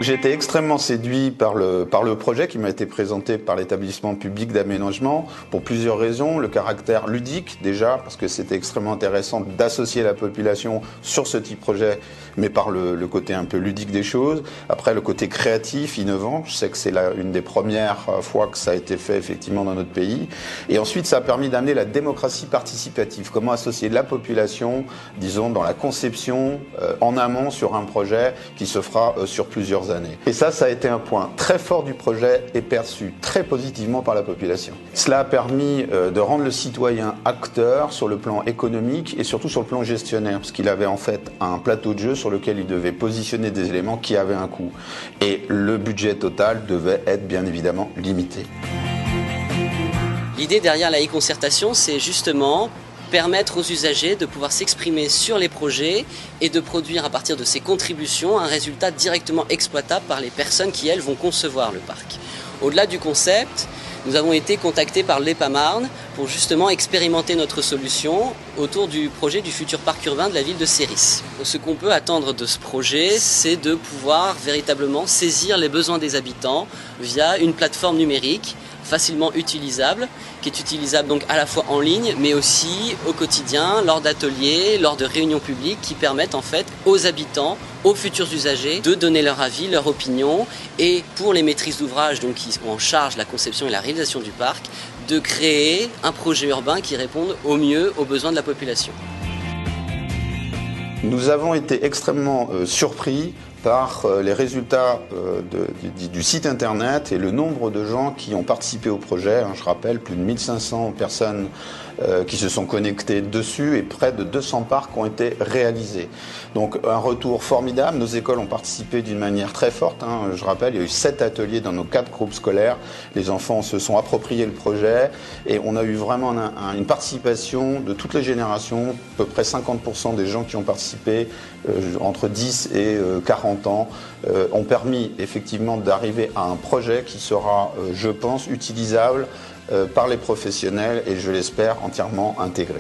j'ai été extrêmement séduit par le projet qui m'a été présenté par l'établissement public d'aménagement pour plusieurs raisons. Le caractère ludique déjà, parce que c'était extrêmement intéressant d'associer la population sur ce type de projet, mais par le côté un peu ludique des choses. Après, le côté créatif, innovant. Je sais que c'est une des premières fois que ça a été fait effectivement dans notre pays. Et ensuite, ça a permis d'amener la démocratie participative. Comment associer la population, disons, dans la conception en amont sur un projet qui se fera sur plusieurs années. Et ça a été un point très fort du projet et perçu très positivement par la population. Cela a permis de rendre le citoyen acteur sur le plan économique et surtout sur le plan gestionnaire, parce qu'il avait en fait un plateau de jeu sur lequel il devait positionner des éléments qui avaient un coût. Et le budget total devait être bien évidemment limité. L'idée derrière la e-concertation, c'est justement permettre aux usagers de pouvoir s'exprimer sur les projets et de produire à partir de ces contributions un résultat directement exploitable par les personnes qui, elles, vont concevoir le parc. Au-delà du concept, nous avons été contactés par l'EPAMarne pour justement expérimenter notre solution autour du projet du futur parc urbain de la ville de Séris. Ce qu'on peut attendre de ce projet, c'est de pouvoir véritablement saisir les besoins des habitants via une plateforme numérique facilement utilisable, qui est utilisable donc à la fois en ligne, mais aussi au quotidien, lors d'ateliers, lors de réunions publiques, qui permettent en fait aux habitants, aux futurs usagers, de donner leur avis, leur opinion, et pour les maîtrises d'ouvrage, donc qui sont en charge de la conception et la réalisation du parc, de créer un projet urbain qui réponde au mieux aux besoins de la population. Nous avons été extrêmement surpris par les résultats du site internet et le nombre de gens qui ont participé au projet. Je rappelle, plus de 1500 personnes qui se sont connectées dessus et près de 200 parcs ont été réalisés. Donc un retour formidable. Nos écoles ont participé d'une manière très forte. Je rappelle, il y a eu 7 ateliers dans nos 4 groupes scolaires. Les enfants se sont appropriés le projet et on a eu vraiment une participation de toutes les générations. À peu près 50% des gens qui ont participé, entre 10 et 40 ans, ont permis effectivement d'arriver à un projet qui sera, je pense, utilisable par les professionnels et je l'espère entièrement intégré.